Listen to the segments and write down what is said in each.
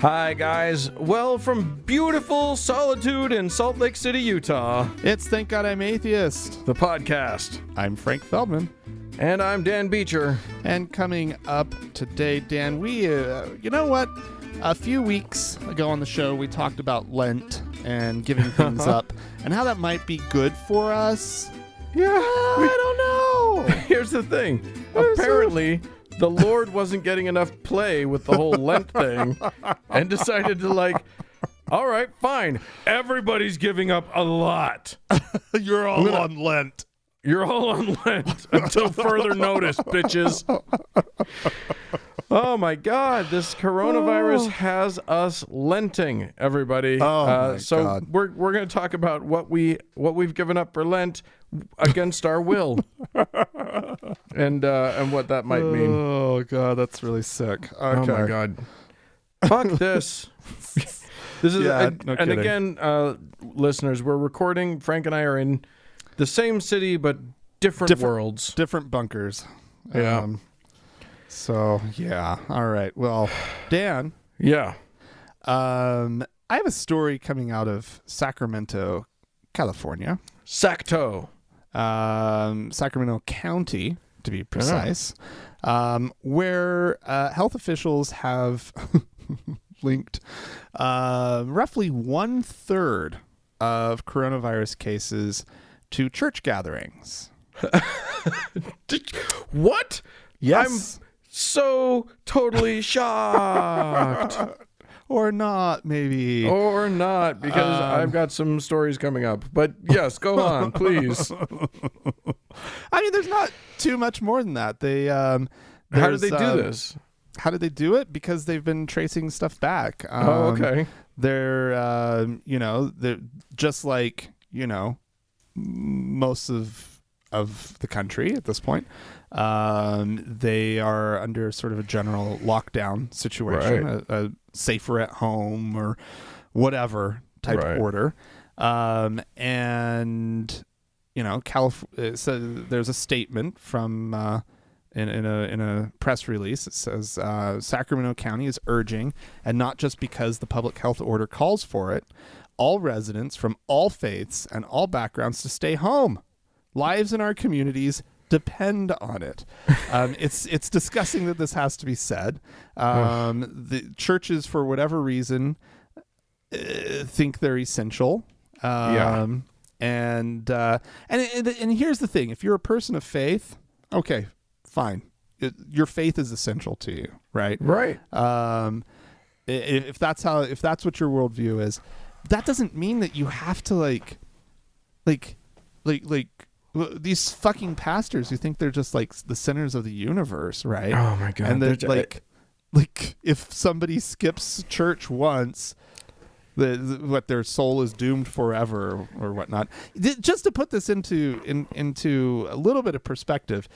Hi, guys. Well, from beautiful Solitude in Salt Lake City, Utah, It's Thank God I'm Atheist. the podcast. I'm Frank Feldman. And I'm Dan Beecher. And coming up today, Dan, we, you know what? A few weeks ago on the show, we talked about Lent and giving things up and how that might be good for us. Yeah. I don't know. Here's the thing. Apparently, the Lord wasn't getting enough play with the whole Lent thing and decided to all right, fine. Everybody's giving up a lot. You're all on Lent. You're all on Lent until further notice, bitches. Oh my God, this coronavirus has us lenting, everybody. My so God. we're going to talk about what we've given up for Lent against our will, and what that might mean. Oh God, that's really sick. Okay. Oh my God, fuck this. This is Yeah, no and kidding. again, listeners, we're recording. Frank and I are in the same city but different worlds. Different bunkers. Yeah. So yeah. All right. Well, Dan. Yeah. I have a story coming out of Sacramento, California. Sacto. Sacramento County, to be precise, where health officials have linked roughly 1/3 of coronavirus cases to church gatherings. What? Yes. I'm so totally shocked. Or not, maybe. Or not, because I've got some stories coming up. But yes, go on, please. I mean, there's not too much more than that. They How did they do this? How did they do it? Because they've been tracing stuff back. Okay. They're, they're just like, most of the country at this point. They are under sort of a general lockdown situation, Right. a safer at home or whatever type Right. order. And so there's a statement from in a press release. It says Sacramento County is urging, and not just because the public health order calls for it, all residents from all faiths and all backgrounds to stay home. Lives in our communities depend on it. It's disgusting that this has to be said. The churches, for whatever reason, think they're essential. And here's the thing: if you're a person of faith, okay, fine. Your faith is essential to you, right? Right. If that's what your worldview is, that doesn't mean that you have to like these fucking pastors who think they're just like the centers of the universe, right? Oh my God. And they're like if somebody skips church once, their soul is doomed forever or whatnot. Just to put this into a little bit of perspective,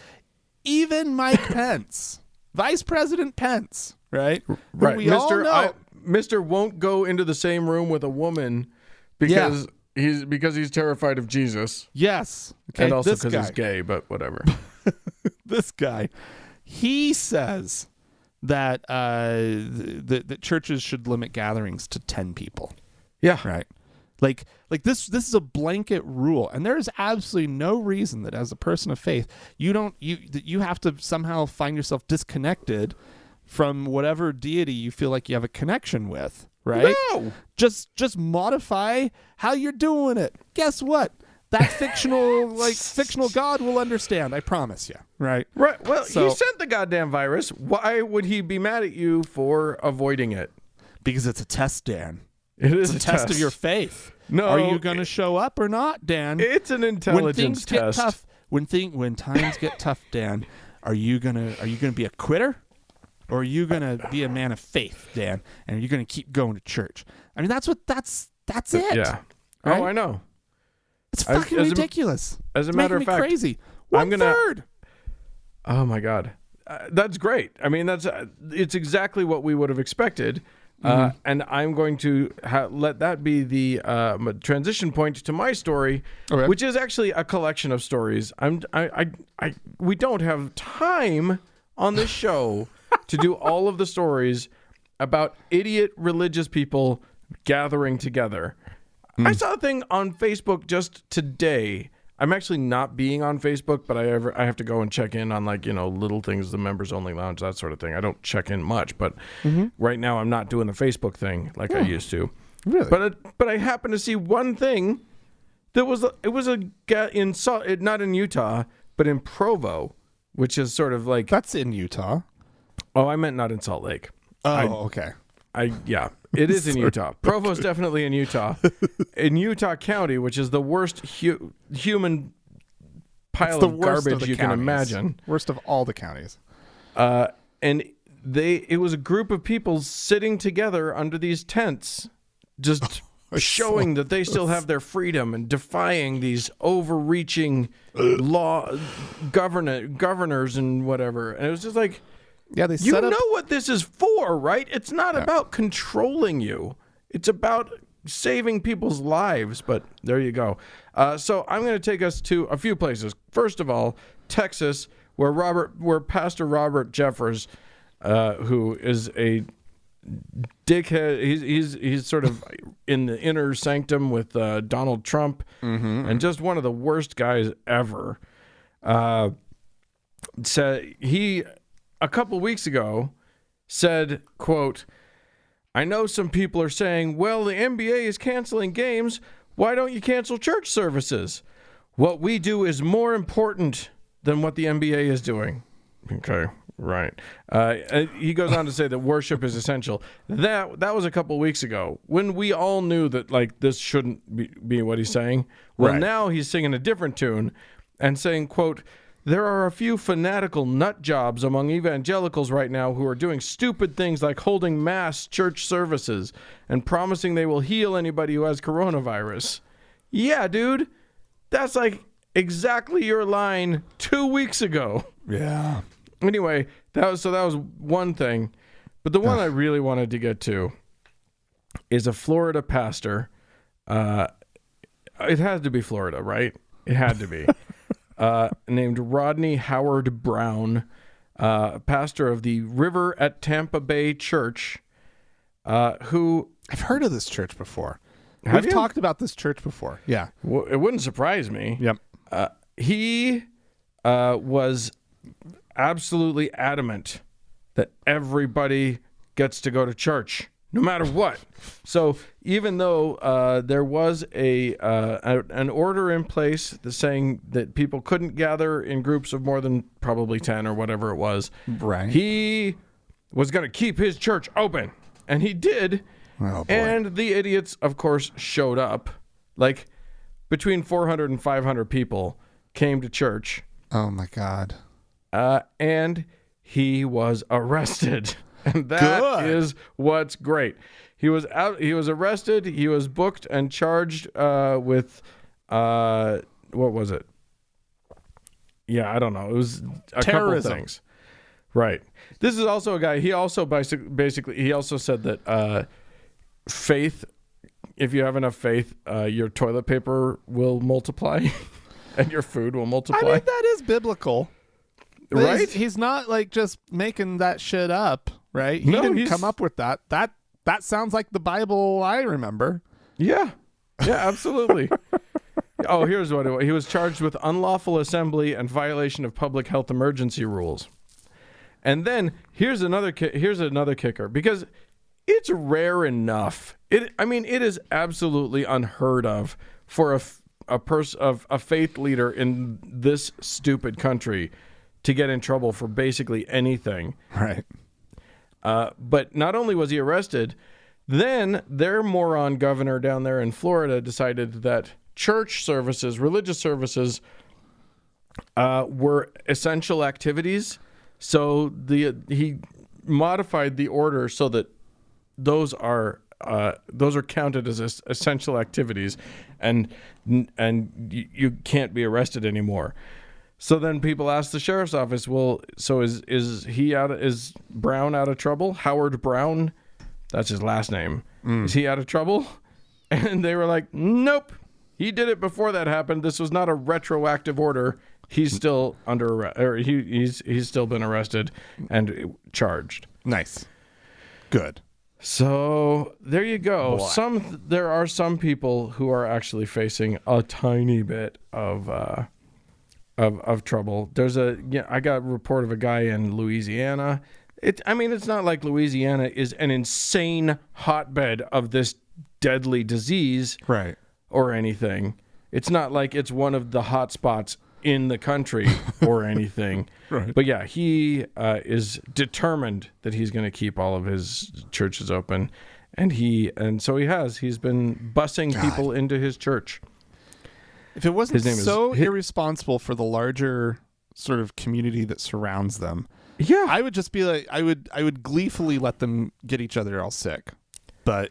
even Mike Pence, Vice President Pence, right? Right. We all know. Mr. won't go into the same room with a woman because he's terrified of Jesus. Yes. Okay. And also this because guy. he's gay, but whatever. This guy, he says that the churches should limit gatherings to 10 people. Yeah. Right. Like this is a blanket rule, and there is absolutely no reason that as a person of faith you have to somehow find yourself disconnected from whatever deity you feel like you have a connection with, right? No. Just modify how you're doing it. Guess what? That fictional God will understand. I promise you. Right. Right. Well, So- he sent the goddamn virus. Why would he be mad at you for avoiding it? Because it's a test, Dan. It is It's a test of your faith. No, Are you going to show up or not, Dan? It's an When intelligence things get test. tough, when times get tough, Dan, are you gonna be a quitter, or are you gonna be a man of faith, Dan? And are you gonna keep going to church? I mean, that's it. Yeah. Right? Oh, I know. It's fucking ridiculous. As a It's matter making of me fact, crazy. I'm gonna- 1/3. Oh my God, that's great. I mean, it's exactly what we would have expected. And I'm going to let that be the transition point to my story, Okay. which is actually a collection of stories. We don't have time on this show to do all of the stories about idiot religious people gathering together. I saw a thing on Facebook just today. I'm actually not being on Facebook, but I have to go and check in on, like, you know, little things, the members only lounge, that sort of thing. I don't check in much, but right now I'm not doing the Facebook thing like I used to. Really? But I happened to see one thing that was a guy not in Utah, but in Provo, which is sort of like, That's in Utah. oh, I meant not in Salt Lake. Okay. It is in Utah. Provo's definitely in Utah. In Utah County, which is the worst human pile of garbage you can imagine. Worst of all the counties. And it was a group of people sitting together under these tents, just showing that they still have their freedom and defying these overreaching governors and whatever. And it was just like, Yeah, they you set up. know what this is for, right? It's not about controlling you. It's about saving people's lives. But there you go. So I'm going to take us to a few places. First of all, Texas, where Pastor Robert Jeffers, who is a dickhead, he's sort of in the inner sanctum with Donald Trump, and just one of the worst guys ever. A couple weeks ago said, quote, "I know some people are saying, well, the NBA is canceling games. Why don't you cancel church services? What we do is more important than what the NBA is doing." Okay, right. He goes on to say that worship is essential. That was a couple weeks ago when we all knew that, like, this shouldn't be what he's saying. Well, now he's singing a different tune and saying, quote, "There are a few fanatical nut jobs among evangelicals right now who are doing stupid things like holding mass church services and promising they will heal anybody who has coronavirus." Yeah, dude, that's like exactly your line 2 weeks ago. Yeah. Anyway, that was one thing, but the one I really wanted to get to is a Florida pastor. It had to be Florida, right? It had to be. Named Rodney Howard Brown, pastor of the River at Tampa Bay Church, who... I've heard of this church before. Have We've you? talked about this church before. Yeah. Well, it wouldn't surprise me. Yep. He was absolutely adamant that everybody gets to go to church, no matter what. So even though there was an order in place saying that people couldn't gather in groups of more than probably 10 or whatever it was, Right. he was going to keep his church open. And he did. Oh, boy. And the idiots, of course, showed up. Like, between 400 and 500 people came to church. Oh, my God. And he was arrested. And that is what's great. He was arrested. He was booked and charged with what was it? Yeah, I don't know. It was a Terrorism. couple things. Right. This is also a guy. He also basically he also said that faith. If you have enough faith, your toilet paper will multiply, and your food will multiply. I mean, that is biblical. Right? He's not like just making that shit up, right? He No, didn't he's- come up with that. That sounds like the Bible I remember. Yeah, absolutely. Oh, here's what it was. He was charged with unlawful assembly and violation of public health emergency rules. And then here's another kicker, because it's rare enough. It is absolutely unheard of for a faith leader in this stupid country to get in trouble for basically anything. Right. But not only was he arrested, then their moron governor down there in Florida decided that church services, religious services, were essential activities. So he modified the order so that those are counted as essential activities, and you can't be arrested anymore. So then people ask the sheriff's office, well, so is Brown out of trouble? Howard Brown, that's his last name. Is he out of trouble? And they were like, nope. He did it before that happened. This was not a retroactive order. He's still under arrest, or he's still been arrested and charged. Nice. Good. So there you go. Boy. There are some people who are actually facing a tiny bit of trouble. I got a report of a guy in Louisiana. It's not like Louisiana is an insane hotbed of this deadly disease, Right. or anything. It's not like it's one of the hot spots in the country or anything. Right. But yeah, he is determined that he's going to keep all of his churches open, and so he has. He's been busing people into his church. If it wasn't His name is- so irresponsible for the larger sort of community that surrounds them, Yeah, I would just be like, I would gleefully let them get each other all sick, but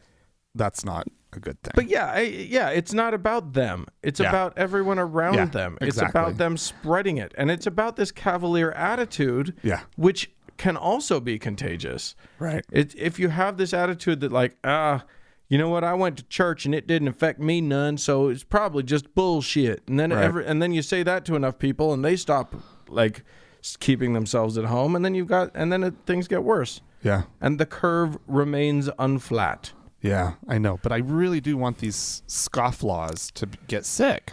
that's not a good thing. but it's not about them. It's Yeah. about everyone around Yeah, them. It's exactly. about them spreading it, and it's about this cavalier attitude, Yeah. which can also be contagious. Right. If you have this attitude that like, you know what, I went to church and it didn't affect me none, so it's probably just bullshit. And then Right. and then you say that to enough people, and they stop like keeping themselves at home, and then things get worse, Yeah. and the curve remains unflat. Yeah, I know, but I really do want these scofflaws to get sick.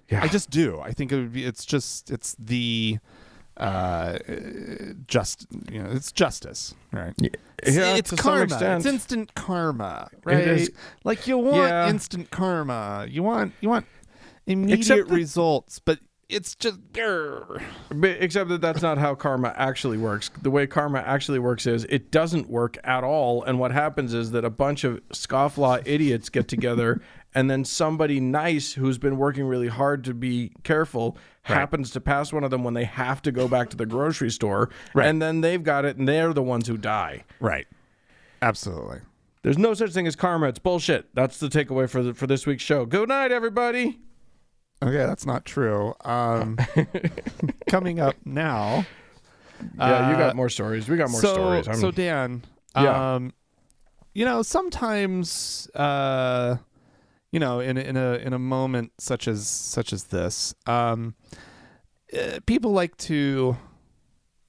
Yeah, I just do. I think it would be. It's the it's justice, right? Yeah, It's to some karma. extent. It's instant karma, right? is. Like you want Yeah. instant karma. You want immediate Except that- results, but it's just grr. Except that that's not how karma actually works. The way karma actually works is it doesn't work at all. And what happens is that a bunch of scofflaw idiots get together, and then somebody nice who's been working really hard to be careful happens to pass one of them when they have to go back to the grocery store. Right. And then they've got it, and they're the ones who die. Right. Absolutely. There's no such thing as karma. It's bullshit. That's the takeaway for this week's show. Good night, everybody. Okay, that's not true. Coming up now. Yeah, you got more stories. We got more stories. So Dan, Yeah. sometimes, in a moment such as this, people like to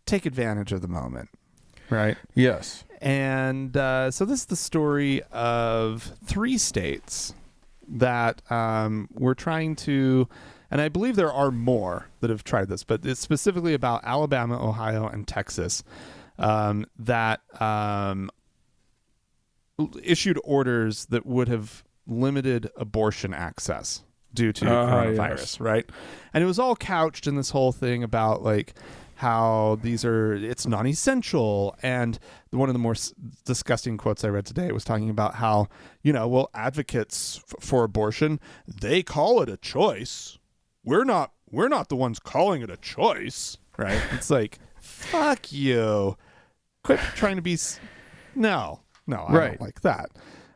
take advantage of the moment, right? Yes. And so this is the story of 3 states that we're trying to, and I believe there are more that have tried this, but it's specifically about Alabama, Ohio, and Texas that issued orders that would have limited abortion access due to coronavirus, yes. right? And it was all couched in this whole thing about like how it's non-essential. And one of the more disgusting quotes I read today was talking about how, advocates for abortion, they call it a choice. We're not the ones calling it a choice, right? It's like, fuck you. Quit trying to be, no, I Right. don't like that.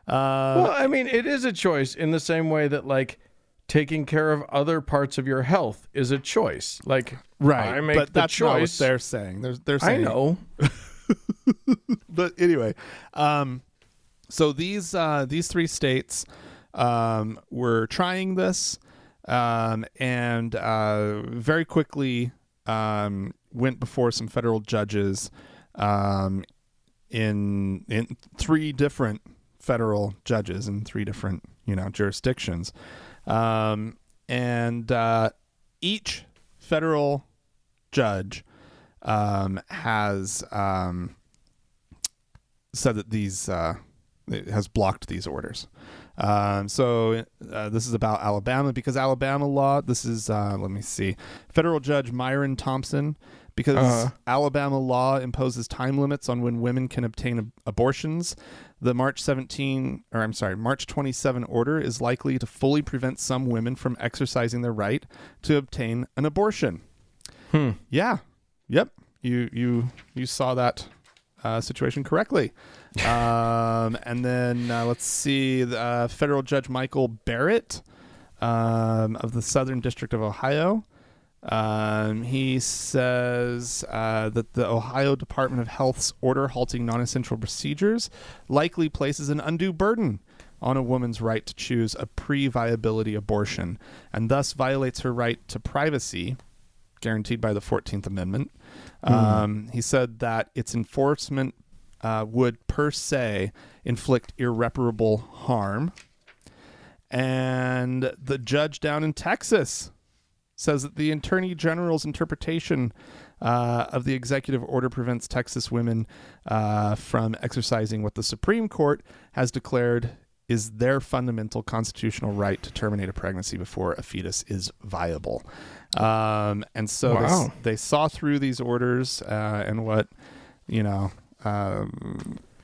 Well, I mean, it is a choice in the same way that like taking care of other parts of your health is a choice. Like, Right, I make but the that's choice. not what they're saying. They're saying, I know. But anyway, so these 3 states were trying this, and very quickly went before some federal judges in 3 different federal judges in 3 different jurisdictions, and each federal judge has said that it has blocked these orders. So this is about Alabama, because Alabama law, this is, let me see, Federal Judge Myron Thompson, because Alabama law imposes time limits on when women can obtain abortions. The March 27 order is likely to fully prevent some women from exercising their right to obtain an abortion. Yeah. Yep. You saw that situation correctly. And then let's see, Federal Judge Michael Barrett of the Southern District of Ohio. He says that the Ohio Department of Health's order halting non-essential procedures likely places an undue burden on a woman's right to choose a pre-viability abortion, and thus violates her right to privacy guaranteed by the 14th Amendment. He said that its enforcement would per se inflict irreparable harm. And the judge down in Texas says that the Attorney General's interpretation of the executive order prevents Texas women from exercising what the Supreme Court has declared is their fundamental constitutional right to terminate a pregnancy before a fetus is viable. And so they saw through these orders and what,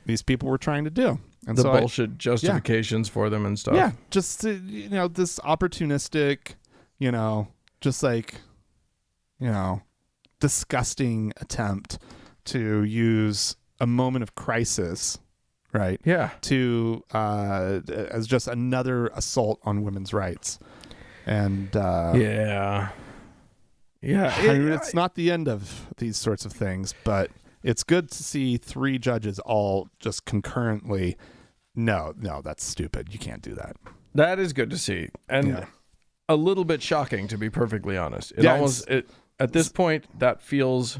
these people were trying to do. And the bullshit justifications for them and stuff. Yeah, just, this opportunistic, just like, disgusting attempt to use a moment of crisis, right? Yeah. To as just another assault on women's rights. And yeah. It's not the end of these sorts of things, but it's good to see 3 judges all just concurrently. No, that's stupid. You can't do that. That is good to see. And a little bit shocking, to be perfectly honest. At this point, that feels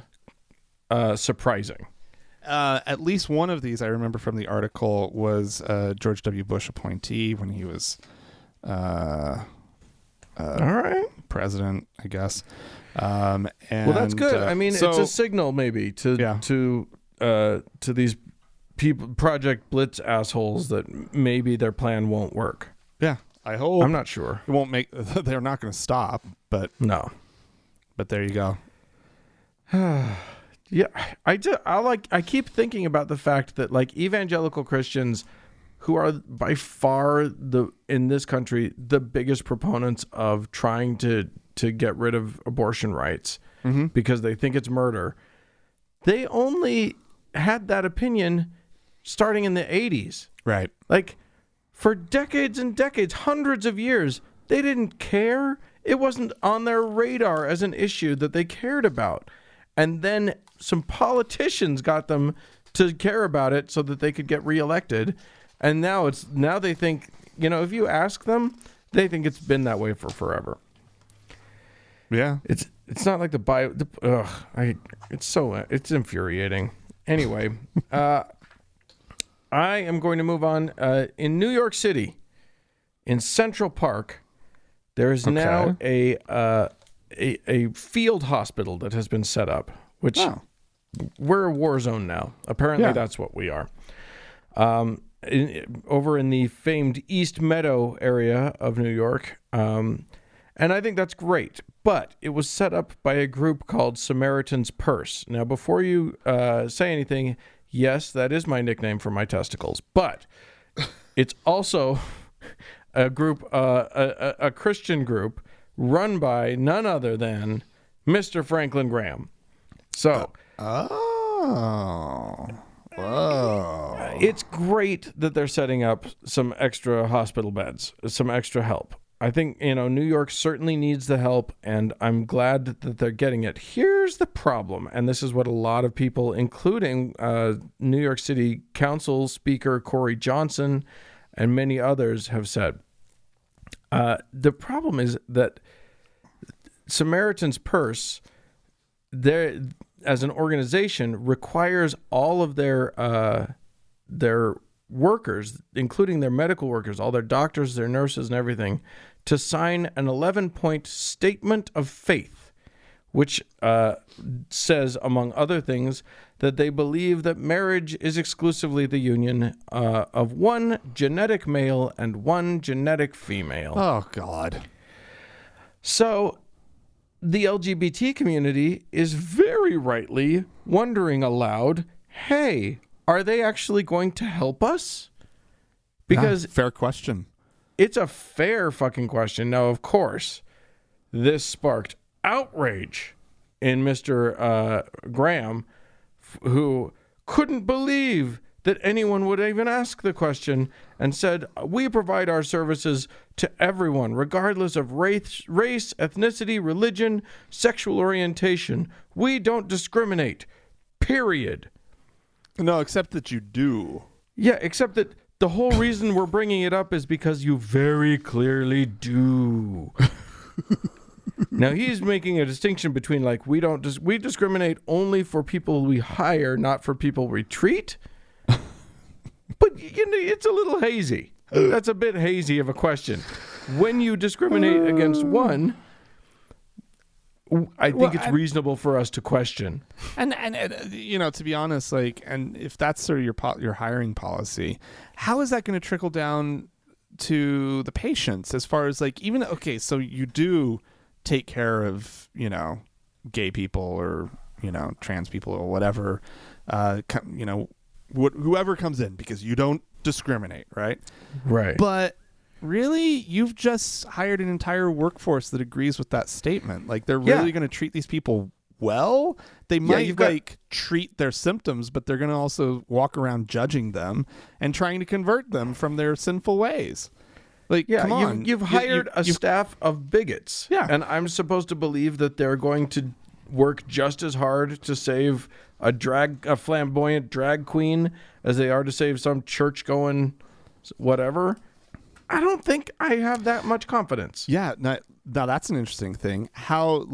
surprising. At least one of these I remember from the article was George W. Bush appointee when he was all right, president, I guess. Well, that's good. It's a signal maybe to these people, Project Blitz assholes, that maybe their plan won't work. Yeah, I hope. I'm not sure. It won't make. They're not going to stop, but no. But there you go. Yeah, I keep thinking about the fact that evangelical Christians, who are by far in this country the biggest proponents of trying to get rid of abortion rights because they think it's murder, they only had that opinion starting in the 80s. Right. For decades and decades, hundreds of years, they didn't care. It wasn't on their radar as an issue that they cared about. And then some politicians got them to care about it so that they could get reelected. And now they think, if you ask them, they think it's been that way for forever. Yeah. It's not like it's infuriating. Anyway, I am going to move on. In New York City, in Central Park, there is now a field hospital that has been set up, which we're a war zone now. Apparently, that's what we are. Over in the famed East Meadow area of New York. And I think that's great. But it was set up by a group called Samaritan's Purse. Now, before you say anything, yes, that is my nickname for my testicles. But it's also a group, a Christian group run by none other than Mr. Franklin Graham. So, whoa. It's great that they're setting up some extra hospital beds, some extra help. I think, New York certainly needs the help, and I'm glad that they're getting it. Here's the problem, and this is what a lot of people, including New York City Council Speaker Corey Johnson and many others, have said. The problem is that Samaritan's Purse, as an organization, requires all of their workers, including their medical workers, all their doctors, their nurses, and everything, to sign an 11-point statement of faith, which says, among other things, that they believe that marriage is exclusively the union of one genetic male and one genetic female. Oh, God. So the LGBT community is very rightly wondering aloud, hey, are they actually going to help us? Because fair question. It's a fair fucking question. Now, of course, this sparked outrage in Mr. Graham, who couldn't believe that anyone would even ask the question, and said, we provide our services to everyone, regardless of race, ethnicity, religion, sexual orientation. We don't discriminate, period. No, except that you do. Yeah, except that the whole reason we're bringing it up is because you very clearly do. Now, he's making a distinction between we discriminate only for people we hire, not for people we treat. But it's a little hazy. That's a bit hazy of a question. When you discriminate against one, I think it's reasonable for us to question. And to be honest, and if that's sort of your hiring policy, how is that going to trickle down to the patients as far as so you do take care of, gay people or, trans people or whatever, whoever comes in, because you don't discriminate, right? Right. But really, you've just hired an entire workforce that agrees with that statement. They're really going to treat these people well. They might treat their symptoms, but they're going to also walk around judging them and trying to convert them from their sinful ways. Come on. You've hired a staff of bigots. Yeah. And I'm supposed to believe that they're going to work just as hard to save a flamboyant drag queen as they are to save some church-going whatever. I don't think I have that much confidence. Yeah. Now that's an interesting thing. How,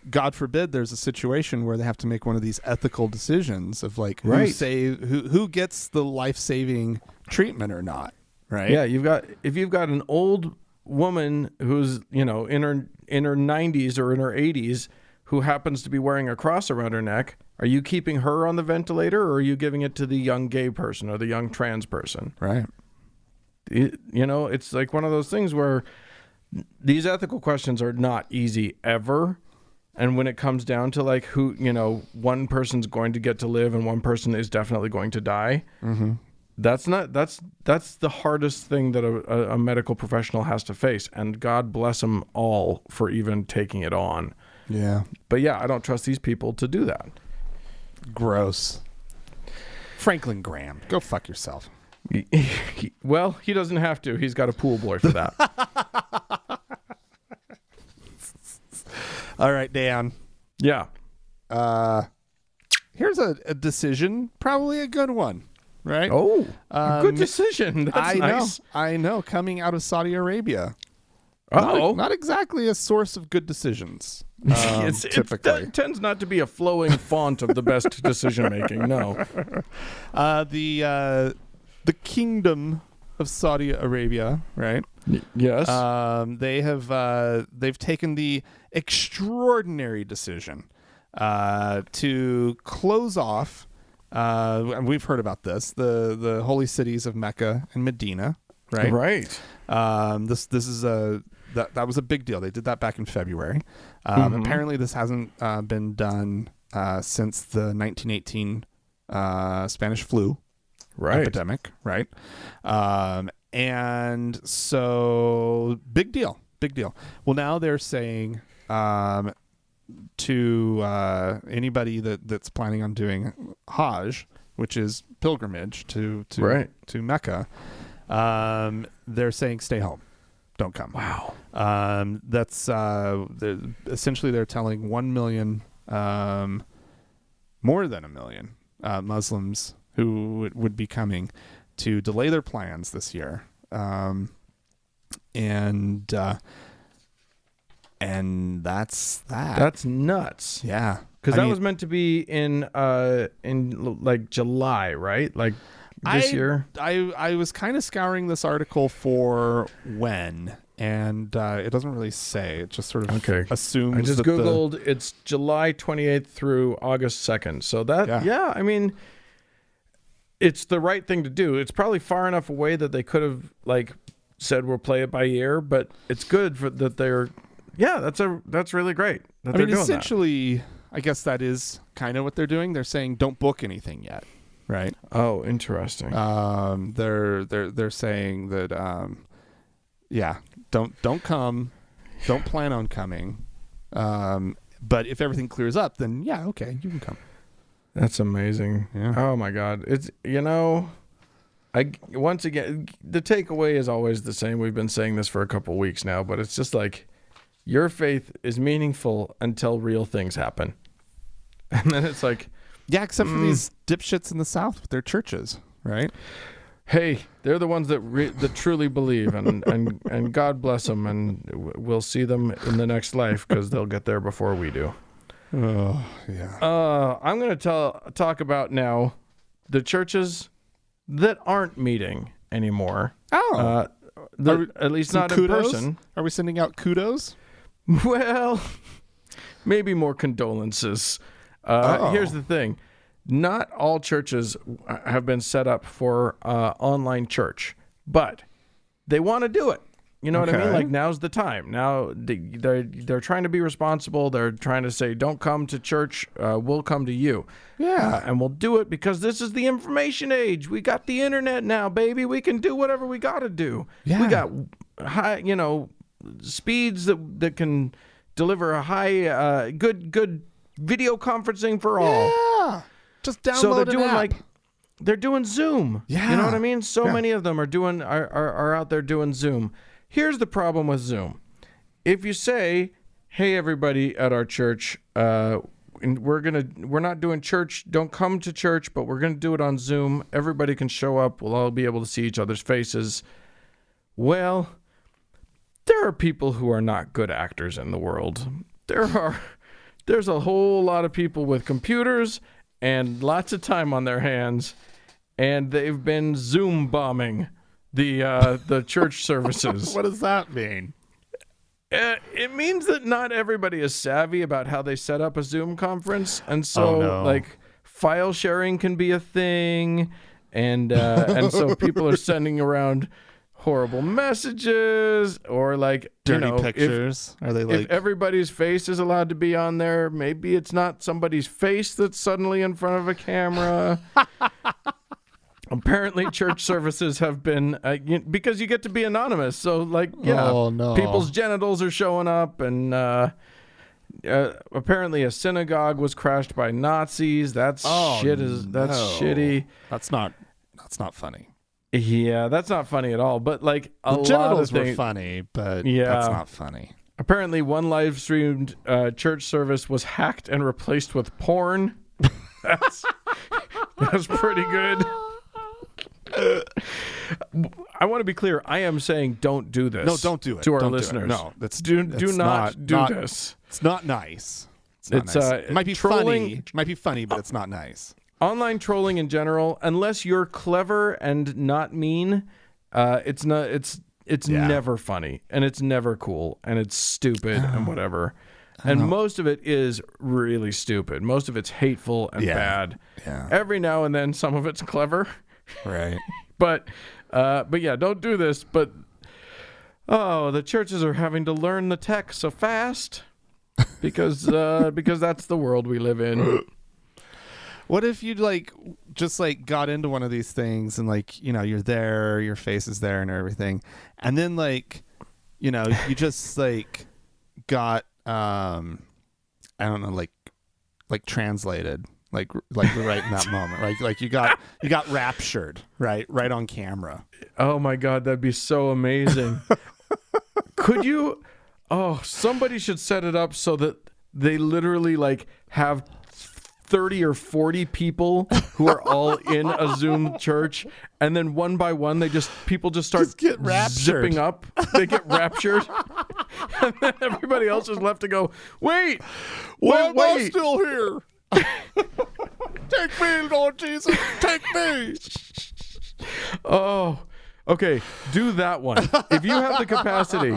God forbid there's a situation where they have to make one of these ethical decisions of who gets the life-saving treatment or not. Right. Yeah, if you've got an old woman who's, in her 90s or in her 80s who happens to be wearing a cross around her neck, are you keeping her on the ventilator, or are you giving it to the young gay person or the young trans person? Right. It's like one of those things where these ethical questions are not easy ever. And when it comes down to who, one person's going to get to live and one person is definitely going to die. Mm-hmm. That's the hardest thing that a medical professional has to face, and God bless them all for even taking it on. Yeah. But yeah, I don't trust these people to do that. Gross. Franklin Graham, go fuck yourself. Well, he doesn't have to. He's got a pool boy for that. All right, Dan. Yeah. Here's a decision, probably a good one. Right? Oh, good decision. That's nice. I know. Coming out of Saudi Arabia. Not exactly a source of good decisions. Typically. It tends not to be a flowing font of the best decision making. No. The kingdom of Saudi Arabia, right? Yes. They've taken the extraordinary decision to close off. And we've heard about this, the holy cities of Mecca and Medina, right? Right. This is that was a big deal. They did that back in February. Apparently, this hasn't been done since the 1918 Spanish flu epidemic, right? And so big deal. Well, now they're saying to anybody that's planning on doing Hajj, which is pilgrimage to Mecca, they're saying stay home, don't come. Wow. That's essentially they're telling 1 million, more than 1 million Muslims who would be coming to delay their plans this year, and that's that. That's nuts. Yeah. Because that was meant to be in July, right? This year? I was kind of scouring this article for when, and it doesn't really say. It just sort of assumes. I just Googled, it's July 28th through August 2nd. So I mean, it's the right thing to do. It's probably far enough away that they could have said we'll play it by ear, but it's good that they're... Yeah, that's really great. I mean, essentially, I guess that is kind of what they're doing. They're saying don't book anything yet, right? Oh, interesting. They're saying that, don't come, don't plan on coming, but if everything clears up, then okay, you can come. That's amazing. Yeah. Oh my God, it's once again the takeaway is always the same. We've been saying this for a couple weeks now, but it's just your faith is meaningful until real things happen. And then it's except for these dipshits in the South with their churches, right? Hey, they're the ones that truly believe, and God bless them, and we'll see them in the next life because they'll get there before we do. Oh, yeah. I'm going to talk about now the churches that aren't meeting anymore. Oh. At least not kudos? in person. Are we sending out kudos? Well, maybe more condolences. Here's the thing. Not all churches have been set up for online church, but they want to do it. You know what I mean? Like, now's the time. Now they're trying to be responsible. They're trying to say, don't come to church. We'll come to you. Yeah. And we'll do it because this is the information age. We got the internet now, baby. We can do whatever we got to do. Yeah. We got high, speeds that can deliver a high, good video conferencing for all. Yeah. Just download an app. They're doing Zoom. Yeah. You know what I mean? So many of them are out there doing Zoom. Here's the problem with Zoom. If you say, hey, everybody at our church, we're not doing church, don't come to church, but we're going to do it on Zoom. Everybody can show up. We'll all be able to see each other's faces. Well, there are people who are not good actors in the world. There's a whole lot of people with computers and lots of time on their hands, and they've been Zoom bombing the church services. What does that mean? It means that not everybody is savvy about how they set up a Zoom conference, and so file sharing can be a thing, and so people are sending around horrible messages or like dirty pictures. Are they like, if everybody's face is allowed to be on there, maybe it's not somebody's face that's suddenly in front of a camera. Apparently, church services have been because you get to be anonymous. So, people's genitals are showing up, and apparently, a synagogue was crashed by Nazis. That's shitty. That's not funny. Yeah, that's not funny at all. But like the genitals were funny, but that's not funny. Apparently, one live streamed church service was hacked and replaced with porn. That's pretty good. I want to be clear. I am saying don't do this. No, don't do it. To our listeners. No, do not do this. It's not nice. It's not nice. It might be trolling, funny. It might be funny, but it's not nice. Online trolling in general, unless you're clever and not mean, it's never funny, and it's never cool, and it's stupid and whatever. And most of it is really stupid. Most of it's hateful and bad. Yeah. Every now and then, some of it's clever. Right. But yeah, don't do this. But the churches are having to learn the tech so fast because that's the world we live in. What if you just got into one of these things and you're there, your face is there and everything, and then you just got I don't know, translated. Like right in that moment, right? Like you got raptured, right on camera. Oh my God, that'd be so amazing. Could you? Oh, somebody should set it up so that they literally have 30 or 40 people who are all in a Zoom church, and then one by one people just start get raptured. zipping up. They get raptured, and then everybody else is left to go. Wait, why am I still here? Take me, Lord Jesus, take me. Oh, okay. Do that one. If you have the capacity,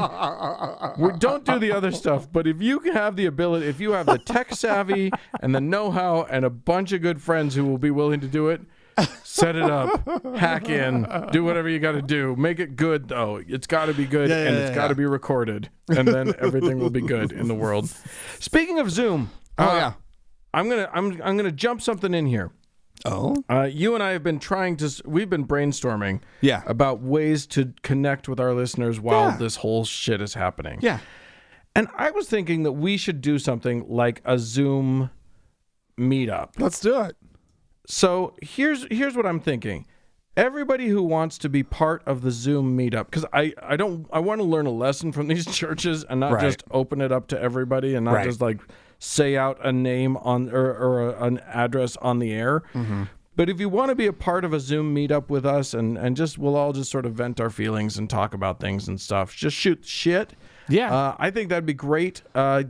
don't do the other stuff. But if you have the ability, if you have the tech savvy and the know-how and a bunch of good friends who will be willing to do it, set it up, hack in, do whatever you got to do. Make it good, though. It's got to be good, and it's got to be recorded, and then everything will be good in the world. Speaking of Zoom, I'm gonna jump something in here. Oh, you and I have been we've been brainstorming about ways to connect with our listeners while this whole shit is happening. Yeah. And I was thinking that we should do something like a Zoom meetup. Let's do it. So here's what I'm thinking. Everybody who wants to be part of the Zoom meetup, because I want to learn a lesson from these churches and not just open it up to everybody and not just say out a name on or an address on the air. Mm-hmm. But if you want to be a part of a Zoom meetup with us and we'll all just sort of vent our feelings and talk about things and stuff, just shoot shit. Yeah. I think that'd be great.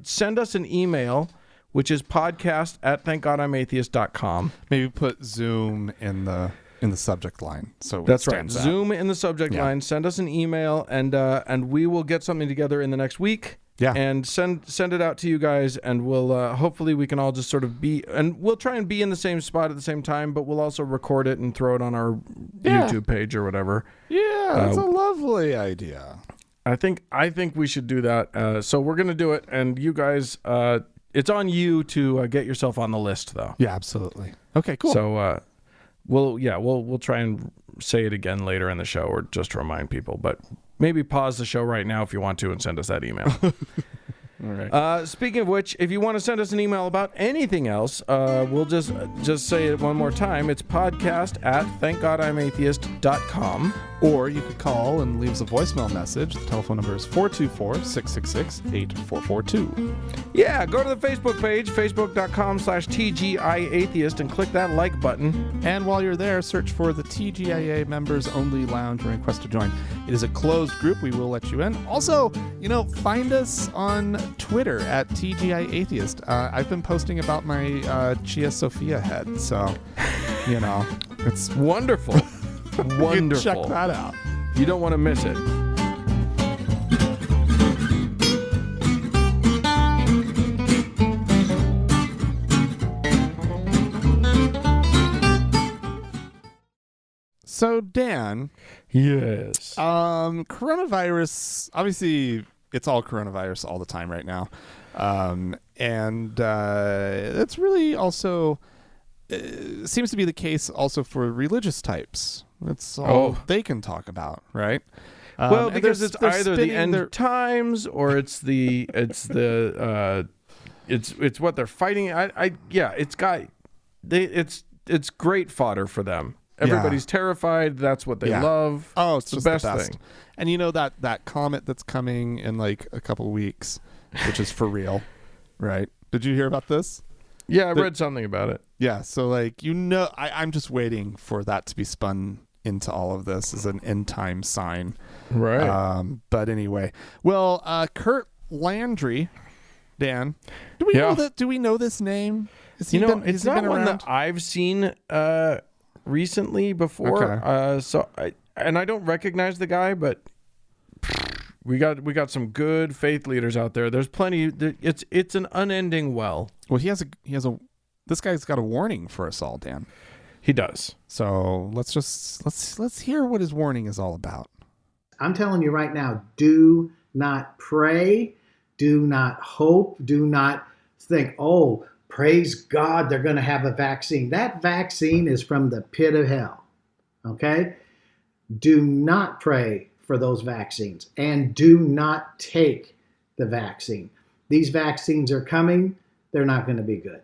Send us an email, which is podcast@thankgodimatheist.com. Maybe put Zoom in the in the subject line. So that's right. Zoom in the subject line. Send us an email, and we will get something together in the next week. Yeah. And send it out to you guys, and we'll hopefully we can all just sort of we'll try and be in the same spot at the same time, but we'll also record it and throw it on our YouTube page or whatever. Yeah, that's a lovely idea. I think we should do that. So we're gonna do it, and you guys, it's on you to get yourself on the list, though. Yeah, absolutely. Okay, cool. So we'll try and say it again later in the show, or just to remind people, but. Maybe pause the show right now if you want to and send us that email. All right. Speaking of which, if you want to send us an email about anything else, we'll just say it one more time. It's podcast@thankgodimatheist.com. Or you could call and leave us a voicemail message. The telephone number is 424-666-8442. Yeah, go to the Facebook page, facebook.com/TGIAtheist, and click that like button. And while you're there, search for the TGIA Members Only Lounge and request to join. It is a closed group. We will let you in. Also, find us on Twitter at TGIAtheist. I've been posting about my Chia Sophia head, so, it's wonderful. Wonderful. Check that out. You don't want to miss it. So, Dan. Yes. Coronavirus, obviously, it's all coronavirus all the time right now. And that's really also seems to be the case also for religious types. That's all they can talk about, right? Well, because it's either the end times or it's what they're fighting. It's great fodder for them. Everybody's terrified. That's what they love. Oh, it's just the best thing. And that comet that's coming in like a couple of weeks, which is for real, right? Did you hear about this? Yeah, I read something about it. Yeah, so I'm just waiting for that to be spun into all of this as an end time sign. Right. But anyway, well, Kurt Landry, Dan, do we know this name? It's not one that I've seen recently before. Okay. I don't recognize the guy, but we got some good faith leaders out there. There's plenty. It's an unending well. Well, this guy's got a warning for us all, Dan. He does. So let's hear what his warning is all about. I'm telling you right now, do not pray, do not hope, do not think, oh, praise God, they're going to have a vaccine. That vaccine is from the pit of hell. Okay? Do not pray for those vaccines, and do not take the vaccine. These vaccines are coming. They're not going to be good.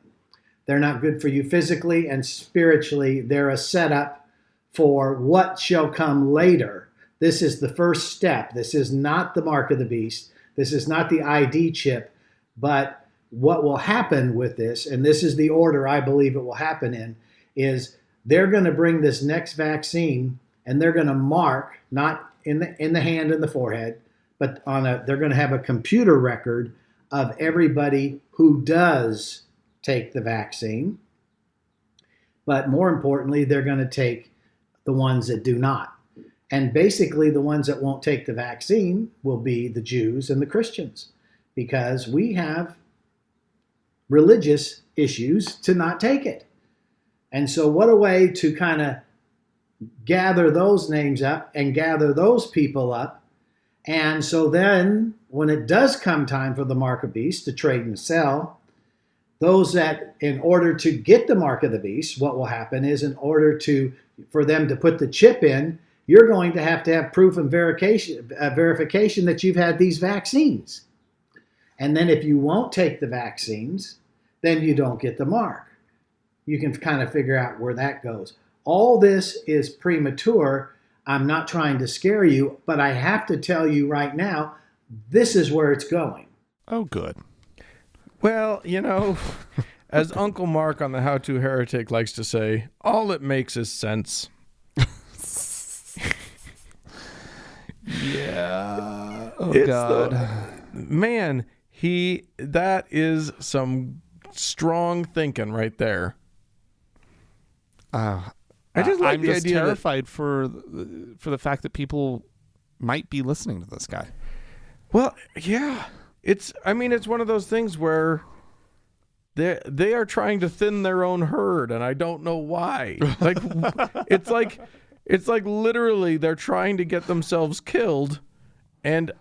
They're not good for you physically and spiritually. They're a setup for what shall come later. This is the first step. This is not the mark of the beast. This is not the ID chip. But what will happen with this, and this is the order I believe it will happen in, is they're going to bring this next vaccine and they're going to mark, not in the hand and the forehead, but they're going to have a computer record of everybody who does take the vaccine. But more importantly, they're going to take the ones that do not. And basically the ones that won't take the vaccine will be the Jews and the Christians, because we have religious issues to not take it. And so what a way to kind of gather those names up and gather those people up. And so then when it does come time for the mark of the beast to trade and sell, those that, in order to get the mark of the beast, what will happen is for them to put the chip in, you're going to have proof and verification that you've had these vaccines. And then if you won't take the vaccines, then you don't get the mark. You can kind of figure out where that goes. All this is premature. I'm not trying to scare you, but I have to tell you right now, this is where it's going. Oh, good. Well, as Uncle Mark on the How to Heretic likes to say, all it makes is sense. Yeah. Oh, God. Man, that is some strong thinking right there. I just like I'm the just idea terrified for the fact that people might be listening to this guy. Well, yeah. It's one of those things where they are trying to thin their own herd, and I don't know why. Like it's like literally they're trying to get themselves killed, and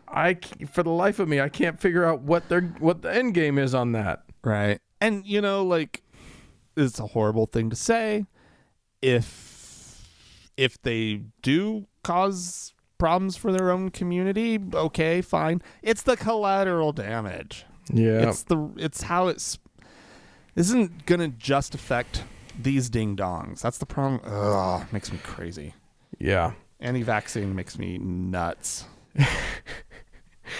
for the life of me, I can't figure out what the end game is on that. Right. And like, it's a horrible thing to say. If they do cause problems for their own community, okay, fine. It's the collateral damage. Yeah. It's how it's isn't gonna just affect these ding dongs. That's the problem. Ugh, makes me crazy. Yeah. Anti-vaccine makes me nuts.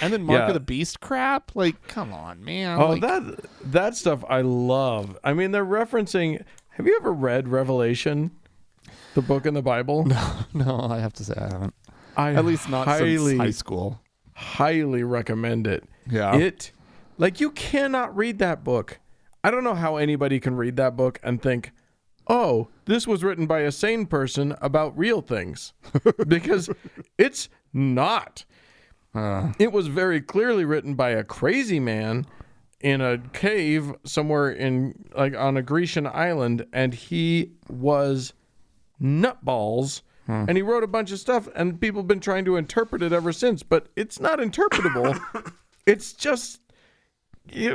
And then Mark of the Beast crap? Like, come on, man. Oh, like, that stuff I love. I mean, they're referencing. Have you ever read Revelation, the book in the Bible? No, I have to say I haven't. At least not since high school. Highly recommend it. Yeah. You cannot read that book. I don't know how anybody can read that book and think, oh, this was written by a sane person about real things. Because it's not. It was very clearly written by a crazy man in a cave somewhere on a Grecian island, and he was nutballs, and he wrote a bunch of stuff, and people have been trying to interpret it ever since, but it's not interpretable. It's just it's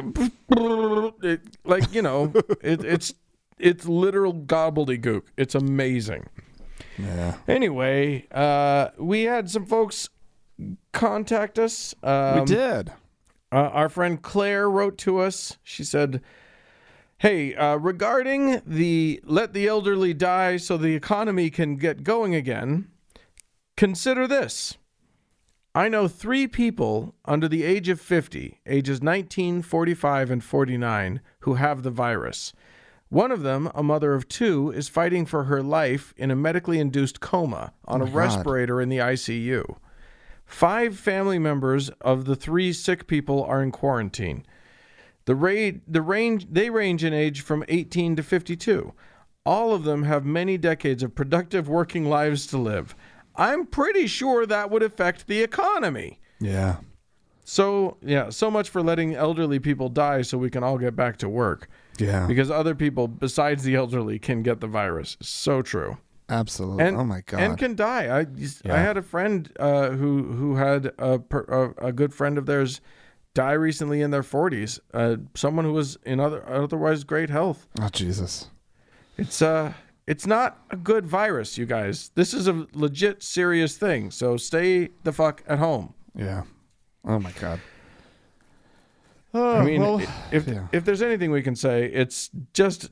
literal gobbledygook. It's amazing. Yeah. Anyway, we had some folks contact us. We did. Our friend Claire wrote to us. She said, hey, regarding the let the elderly die so the economy can get going again, consider this. I know 3 people under the age of 50, ages 19, 45, and 49, who have the virus. One of them, a mother of 2, is fighting for her life in a medically induced coma on a respirator in the ICU. 5 family members of the 3 sick people are in quarantine. They range in age from 18 to 52. All of them have many decades of productive working lives to live. I'm pretty sure that would affect the economy. Yeah. So much for letting elderly people die so we can all get back to work. Yeah. Because other people besides the elderly can get the virus. So true. Absolutely. Oh my God. And can die. I had a friend who had a good friend of theirs die recently in their 40s. Someone who was in otherwise great health. Oh Jesus. It's not a good virus, you guys. This is a legit serious thing. So stay the fuck at home. Yeah. Oh my God. I mean, if there's anything we can say, it's just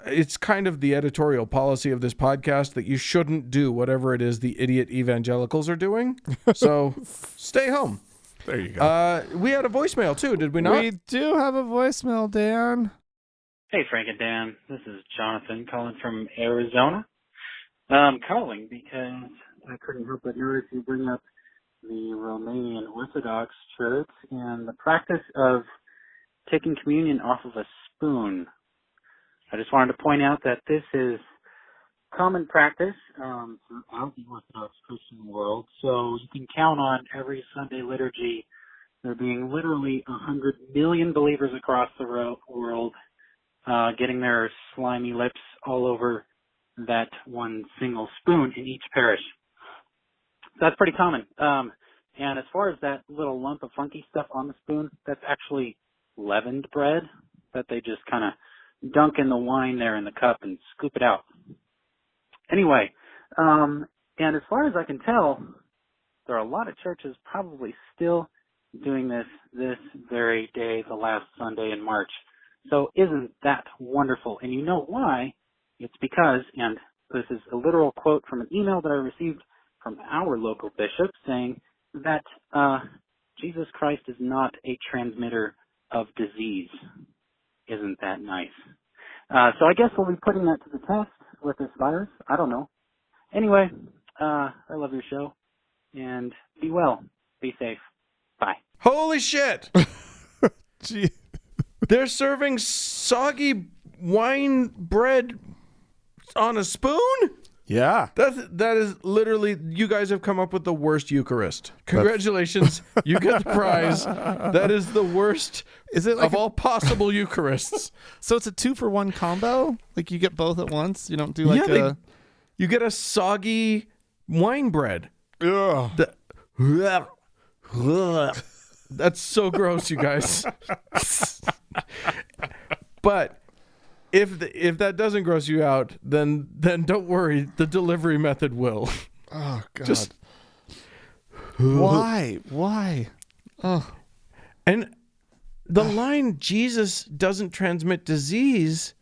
it's kind of the editorial policy of this podcast that you shouldn't do whatever it is the idiot evangelicals are doing. So stay home. There you go. We had a voicemail too, did we not? We do have a voicemail, Dan. Hey, Frank and Dan. This is Jonathan calling from Arizona. I'm calling because I couldn't help but notice you bring up the Romanian Orthodox Church and the practice of taking communion off of a spoon. I just wanted to point out that this is common practice throughout the Orthodox Christian world. So you can count on every Sunday liturgy there being literally 100 million believers across the world getting their slimy lips all over that one single spoon in each parish. So that's pretty common. And as far as that little lump of funky stuff on the spoon, that's actually leavened bread that they just kind of dunk in the wine there in the cup and scoop it out. Anyway, and as far as I can tell, there are a lot of churches probably still doing this very day, the last Sunday in March. So isn't that wonderful? And you know why? It's because, and this is a literal quote from an email that I received from our local bishop saying that Jesus Christ is not a transmitter of disease. Isn't that nice? So I guess we'll be putting that to the test with this virus. I don't know. Anyway, I love your show. And be well. Be safe. Bye. Holy shit! Gee. They're serving soggy wine bread on a spoon? Yeah. That is literally, you guys have come up with the worst Eucharist. Congratulations. You get the prize. That is the worst of all possible Eucharists. So it's a 2-for-1 combo? Like you get both at once? You don't do like you get a soggy wine bread. Ugh. That's so gross, you guys. But if that doesn't gross you out, then don't worry. The delivery method will. Oh God! Just why? Oh, and the line "Jesus doesn't transmit disease."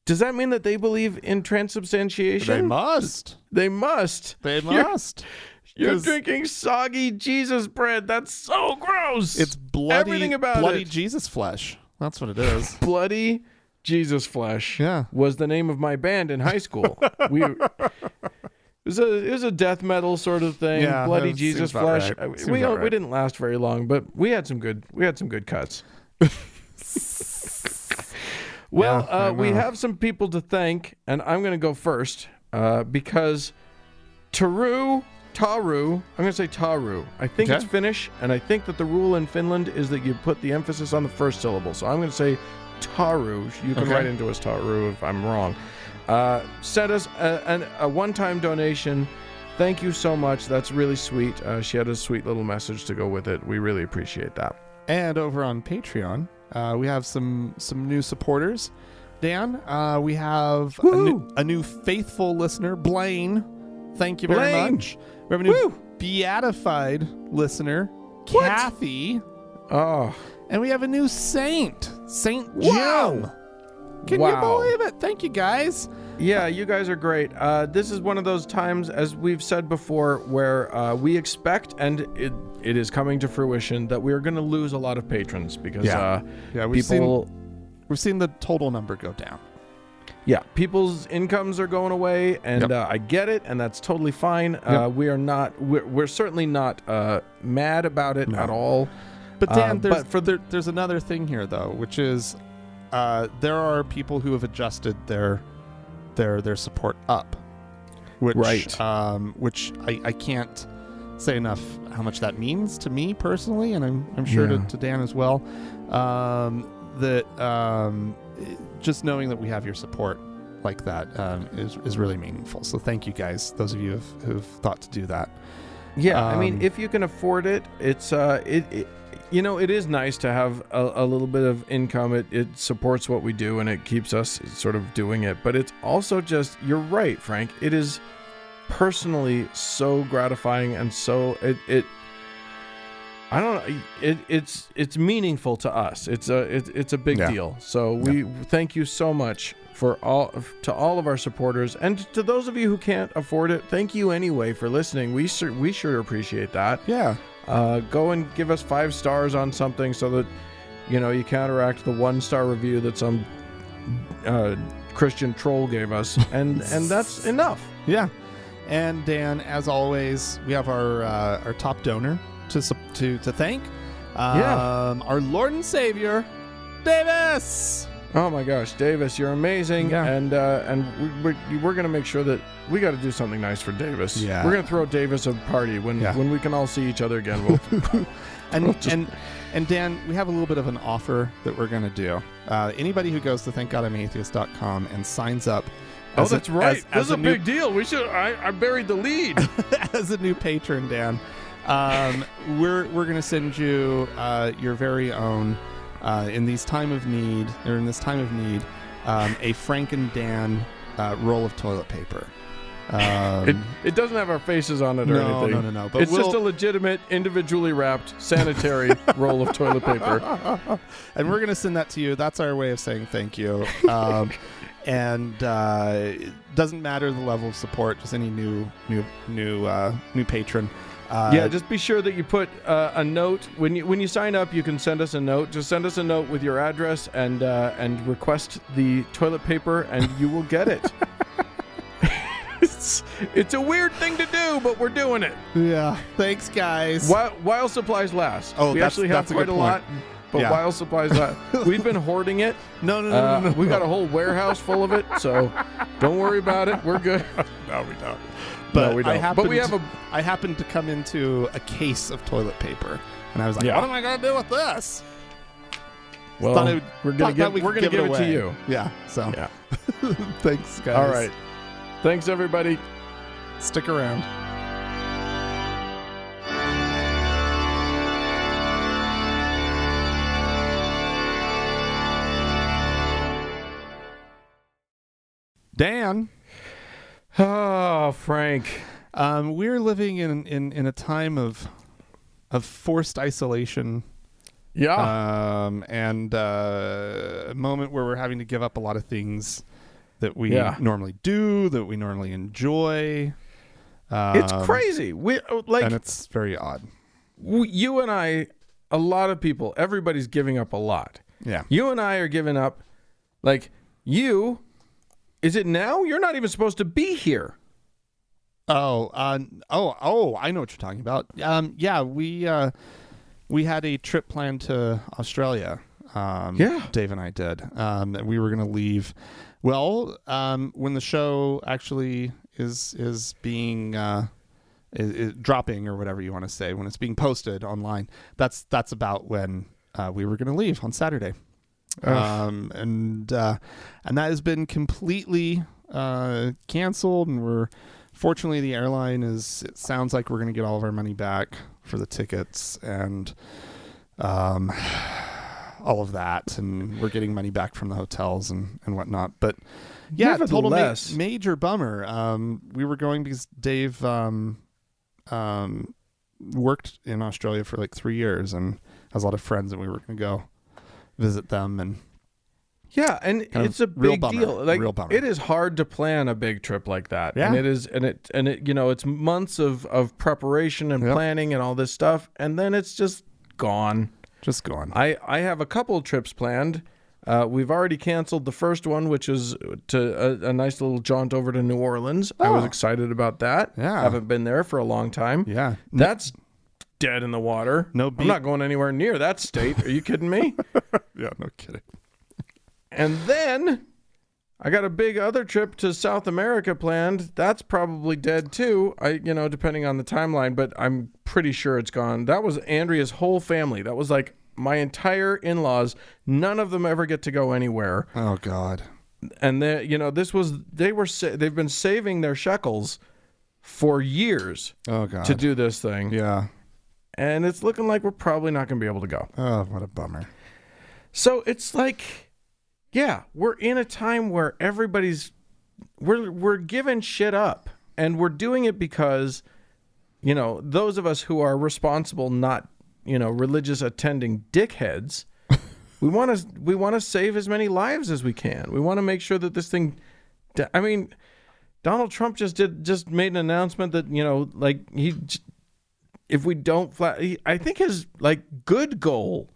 Does that mean that they believe in transubstantiation? They must. They must. They must. You're drinking soggy Jesus bread. That's so gross. It's bloody. Everything about bloody it. Jesus flesh. That's what it is. Bloody Jesus Flesh. Yeah. Was the name of my band in high school. It was a death metal sort of thing. Yeah, Bloody that Jesus seems about Flesh. right. We didn't last very long, but we had some good cuts. Well, Yeah, we have some people to thank, and I'm going to go first because Taru, I'm going to say Taru. I think it's Finnish, and I think that the rule in Finland is that you put the emphasis on the first syllable. So I'm going to say Taru. You can write into us Taru if I'm wrong. Sent us a one-time donation. Thank you so much. That's really sweet. She had a sweet little message to go with it. We really appreciate that. And over on Patreon, we have some new supporters. Dan, we have a new faithful listener, Blaine. Thank you very much. We have a new beatified listener, Kathy. Oh. And we have a new saint, Saint Jim. Can you believe it? Thank you, guys. Yeah, you guys are great. This is one of those times, as we've said before, where we expect, and it is coming to fruition, that we are going to lose a lot of patrons because we've seen the total number go down. Yeah, people's incomes are going away, and I get it, and that's totally fine. We're certainly not mad about it at all. But Dan, there's another thing here though, which is there are people who have adjusted their support up, which I can't say enough how much that means to me personally, and I'm sure to Dan as well. Just knowing that we have your support like that is really meaningful. So thank you guys, those of you who've thought to do that. Yeah, I mean, if you can afford it, it's it is nice to have a little bit of income. It supports what we do, and it keeps us sort of doing it. But it's also just, you're right, Frank. It is personally so gratifying, and so I don't know. It's meaningful to us. It's a big deal. So we thank you so much to all of our supporters, and to those of you who can't afford it. Thank you anyway for listening. We sure appreciate that. Yeah. Go and give us 5 stars on something so that you counteract the 1-star review that some Christian troll gave us, and that's enough. Yeah. And Dan, as always, we have our top donor to thank. Our Lord and Savior, Davis. Oh my gosh, Davis, you're amazing. Yeah. And we're gonna make sure that we got to do something nice for Davis. Yeah. We're gonna throw Davis a party when we can all see each other again. And Dan, we have a little bit of an offer that we're gonna do. Anybody who goes to thankgodimatheist.com and signs up. That's right. This is a big deal. We should. I buried the lead. As a new patron, Dan, we're gonna send you your very own in this time of need, a Frank and Dan roll of toilet paper. It doesn't have our faces on it or anything. No. But it's just a legitimate, individually wrapped, sanitary roll of toilet paper. And we're gonna send that to you. That's our way of saying thank you. And it doesn't matter the level of support. Just any new patron. Just be sure that you put a note when you sign up. You can send us a note. Just send us a note with your address and request the toilet paper, and you will get it. It's a weird thing to do, but we're doing it. Yeah. Thanks, guys. While supplies last. We actually have quite a lot. But while supplies last, we've been hoarding it. No. We've got a whole warehouse full of it. So Don't worry about it. We're good. No, we don't. No, we don't. I happened to come into a case of toilet paper, and I was like, Yeah. "What am I going to do with this?" Well, we're gonna give it to you. Yeah. So, Yeah. thanks, guys. All right. Thanks, everybody. Stick around. Dan, Oh, Frank. we're living in a time of forced isolation. Yeah. And a moment where we're having to give up a lot of things that we Yeah. normally do, that we normally enjoy. It's crazy. And it's very odd. You and I, a lot of people, everybody's giving up a lot. Yeah. You and I are giving up, is it now? You're not even supposed to be here. Oh, I know what you're talking about. Yeah, we had a trip planned to Australia. Dave and I did. We were going to leave. Well, when the show actually is being is dropping, or whatever you want to say, when it's being posted online, that's about when we were going to leave on Saturday. And that has been completely canceled, and fortunately the airline it sounds like we're going to get all of our money back for the tickets and all of that, and we're getting money back from the hotels and whatnot. But yeah, total major bummer. We were going because Dave worked in Australia for like 3 years and has a lot of friends, and we were going to go visit them. And yeah, and it's a big deal. Real bummer. It is hard to plan a big trip like that. Yeah. And it it's months of preparation and planning and all this stuff, and then it's just gone. Just gone. I have a couple trips planned. We've already canceled the first one, which is to a nice little jaunt over to New Orleans. I was excited about that. Yeah. Haven't been there for a long time. Yeah. That's dead in the water. I'm not going anywhere near that state. Are you kidding me? Yeah, no kidding. And then I got a big other trip to South America planned. That's probably dead too. Depending on the timeline, but I'm pretty sure it's gone. That was Andrea's whole family. That was like my entire in-laws. None of them ever get to go anywhere. Oh God. And they've been saving their shekels for years. Oh God. To do this thing. Yeah. And it's looking like we're probably not going to be able to go. Oh, what a bummer. So it's like, yeah, we're in a time where we're giving shit up, and we're doing it because, those of us who are responsible, not, religious attending dickheads, we want to save as many lives as we can. We want to make sure that this thing, Donald Trump just made an announcement that, if we don't I think his good goal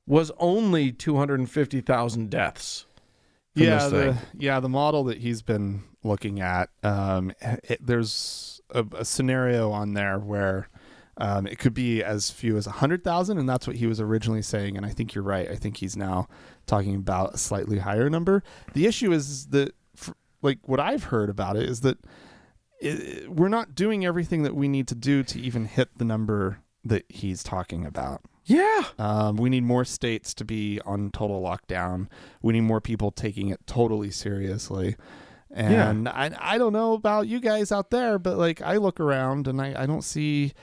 was only 250,000 deaths. The model that he's been looking at, there's a scenario on there where it could be as few as 100,000, and that's what he was originally saying. And I think you're right. I think he's now talking about a slightly higher number. The issue is that, what I've heard about it is that we're not doing everything that we need to do to even hit the number that he's talking about. Yeah. We need more states to be on total lockdown. We need more people taking it totally seriously. And I don't know about you guys out there, but I look around and I don't see,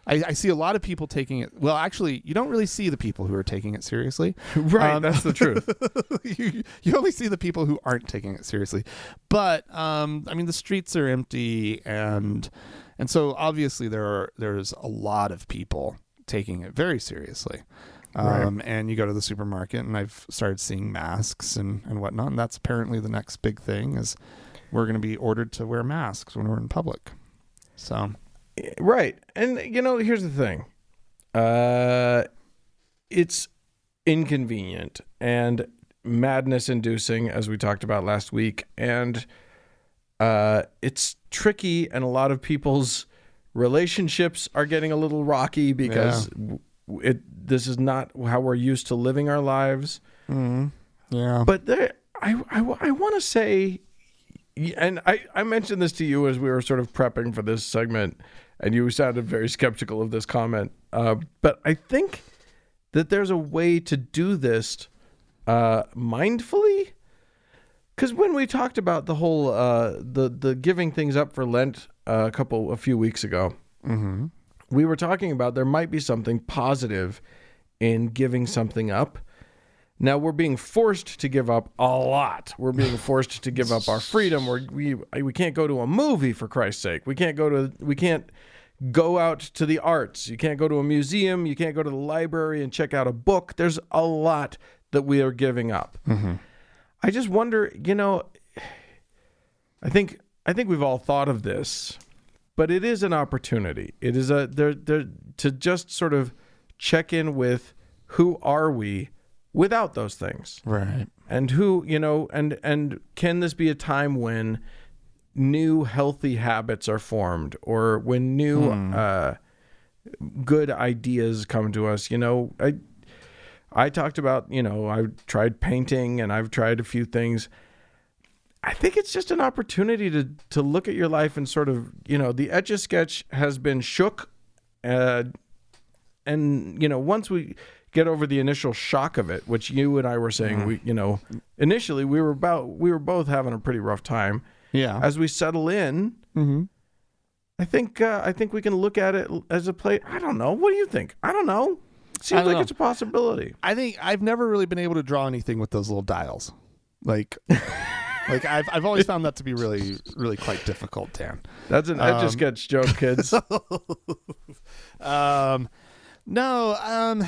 I see a lot of people taking it. Well, actually, you don't really see the people who are taking it seriously. Right. That's the truth. You only see the people who aren't taking it seriously. But, the streets are empty. And so obviously there's a lot of people taking it very seriously. Right. And you go to the supermarket, and I've started seeing masks and whatnot. And that's apparently the next big thing is we're going to be ordered to wear masks when we're in public. So, right. And, here's the thing. It's inconvenient and madness inducing, as we talked about last week. And it's tricky, and a lot of people's relationships are getting a little rocky because this is not how we're used to living our lives. Mm-hmm. Yeah. But I want to say, and I mentioned this to you as we were sort of prepping for this segment, and you sounded very skeptical of this comment. But I think that there's a way to do this mindfully. Because when we talked about the whole the giving things up for Lent a few weeks ago, Mm-hmm. we were talking about there might be something positive in giving something up. Now we're being forced to give up a lot. We're being forced to give up our freedom. We can't go to a movie, for Christ's sake. We can't go out to the arts. You can't go to a museum. You can't go to the library and check out a book. There's a lot that we are giving up. Mm-hmm. I just wonder, I think we've all thought of this, but it is an opportunity. It is to just sort of check in with who are we without those things. Right. And who, and can this be a time when new healthy habits are formed, or when new good ideas come to us? I talked about, I've tried painting and I've tried a few things. I think it's just an opportunity to look at your life and sort of, the Etch-a-Sketch has been shook. And, once we get over the initial shock of it, which you and I were saying, initially we were both having a pretty rough time. Yeah. As we settle in, Mm-hmm. I think we can look at it as a play. I don't know. What do you think? I don't know. Seems like it's a possibility. I think I've never really been able to draw anything with those little dials. Like I've always found that to be really, really quite difficult, Dan. That's an Etch-a-Sketch joke, kids. No,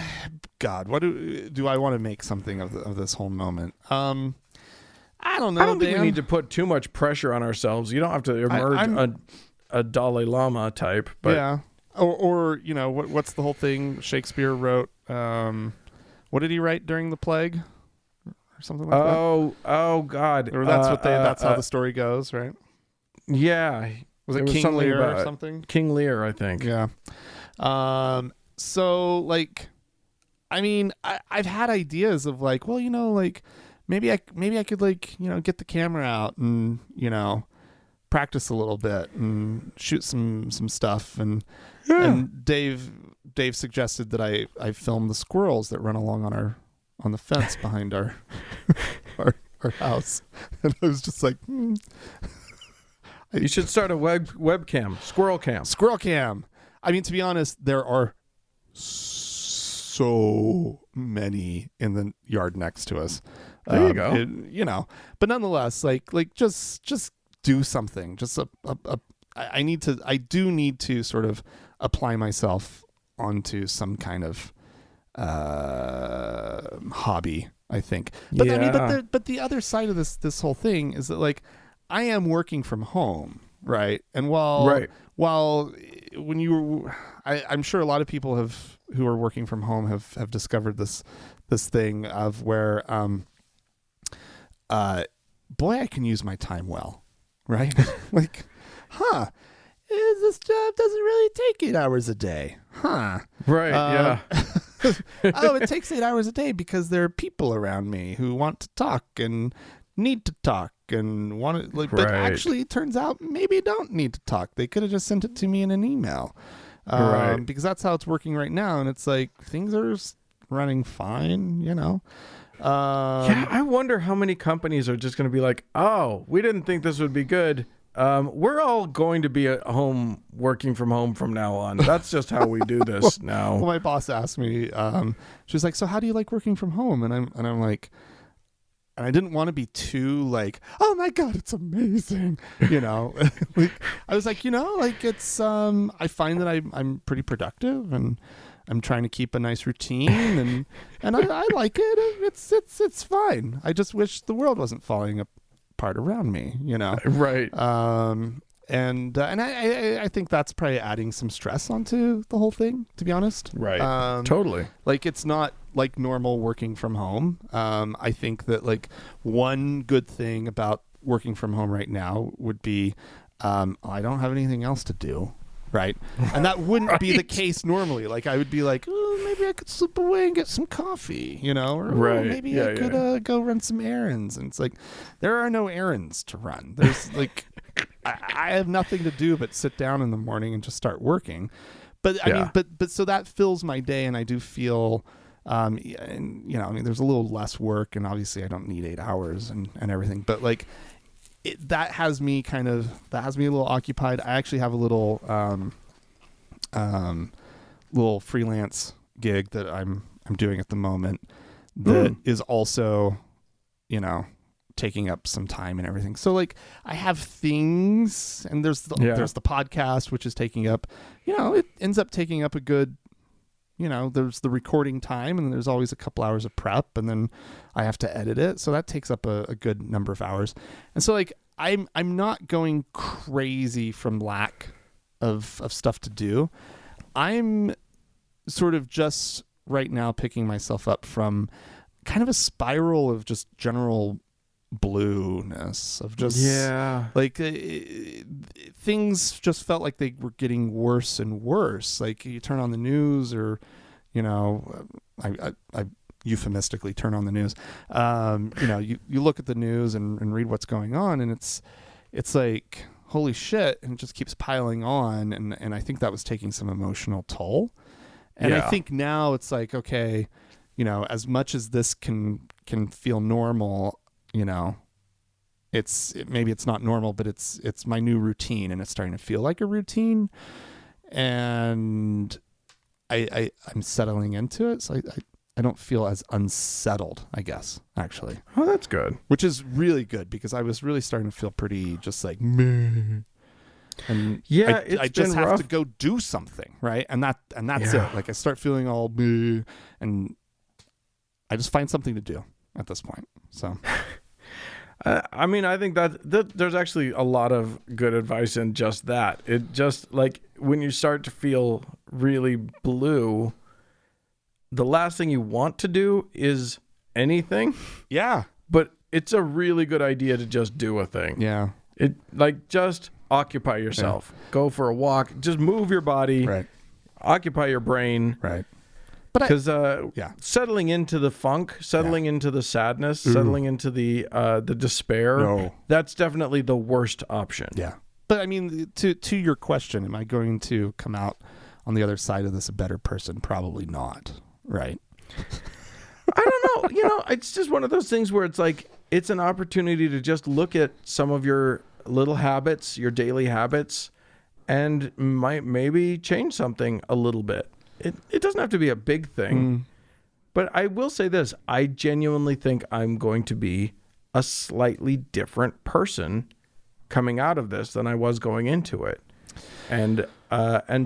God, what do I want to make something of this whole moment? I don't know. I don't think Dan. we need to put too much pressure on ourselves. You don't have to emerge a Dalai Lama type, but yeah. Or what's the whole thing Shakespeare wrote? What did he write during the plague, or something like that? Oh God! Or that's how the story goes, right? Yeah, Was it There was King something Lear or about something? King Lear, I think. Yeah. So like, I mean, I've had ideas of like, well, maybe I could like, get the camera out and, practice a little bit and shoot some stuff. And Dave suggested that I film the squirrels that run along on the fence behind our house. And I was just like, You should start a webcam, squirrel cam. Squirrel cam. I mean, to be honest, there are so many in the yard next to us. There you go. But nonetheless, like just do something. Just I do need to sort of apply myself onto some kind of hobby, I think. But I mean, but the other side of this whole thing is that like I am working from home, right? And while when I'm sure a lot of people who are working from home have discovered this thing of where boy, I can use my time well, right? Like, this job doesn't really take 8 hours a day, huh? Right. Yeah. Oh, it takes 8 hours a day because there are people around me who want to talk and need to talk and want to, like, but actually it turns out maybe don't need to talk. They could have just sent it to me in an email. Right. Because that's how it's working right now. And it's like, things are running fine, Yeah, I wonder how many companies are just going to be like, oh, we didn't think this would be good. We're all going to be at home working from home from now on. That's just how we do this now. Well, my boss asked me, she was like, so how do you like working from home? And I'm like, and I didn't want to be too like, oh my God, it's amazing. Like, I was like, like it's, I find that I'm pretty productive and I'm trying to keep a nice routine and I like it. It's fine. I just wish the world wasn't falling apart around me, Right. And I think that's probably adding some stress onto the whole thing, to be honest. Right. Totally. Like, it's not like normal working from home. I think that like one good thing about working from home right now would be I don't have anything else to do. right? And that wouldn't be the Right. case normally. Like I would be like, oh, maybe I could slip away and get some coffee, you know, or Right. maybe I could go run some errands. And it's like, there are no errands to run. There's like, I have nothing to do but sit down in the morning and just start working. But I mean, but so that fills my day, and I do feel, and you know, I mean, there's a little less work, and obviously I don't need 8 hours and everything, but like that has me a little occupied. I actually have a little, little freelance gig that I'm doing at the moment that is also, you know, taking up some time and everything. So like I have things, and there's the podcast, which is taking up, you know, it ends up taking up a good, you know, there's the recording time, and then there's always a couple hours of prep, and then I have to edit it. So that takes up a good number of hours. And so like I'm not going crazy from lack of stuff to do. I'm sort of just right now picking myself up from kind of a spiral of just general blueness, of just like things just felt like they were getting worse and worse. Like you turn on the news, or you know, I euphemistically turn on the news, you know, you look at the news and read what's going on, and it's like, holy shit, and it just keeps piling on, and I think that was taking some emotional toll. And I think now it's like, okay, you know, as much as this can feel normal, you know, maybe it's not normal, but it's my new routine, and it's starting to feel like a routine, and I'm settling into it. So I don't feel as unsettled, I guess, actually. Oh, that's good. Which is really good, because I was really starting to feel pretty just like meh. And I just have rough. to go do something, right? And that's it. Like I start feeling all meh, and I just find something to do at this point. So I mean, I think that there's actually a lot of good advice in just that. It just, like, when you start to feel really blue, the last thing you want to do is anything. yeah, But it's a really good idea to just do a thing. yeah, It, like, just occupy yourself. Go for a walk. Just move your body. right, Occupy your brain. right. But Because yeah. settling into the funk, settling into the sadness, settling into the despair, No. that's definitely the worst option. Yeah. But I mean, to your question, am I going to come out on the other side of this a better person? Probably not. Right. I don't know. You know, it's just one of those things where it's like, it's an opportunity to just look at some of your little habits, your daily habits, and might maybe change something a little bit. It doesn't have to be a big thing. But I will say this. I genuinely think I'm going to be a slightly different person coming out of this than I was going into it. And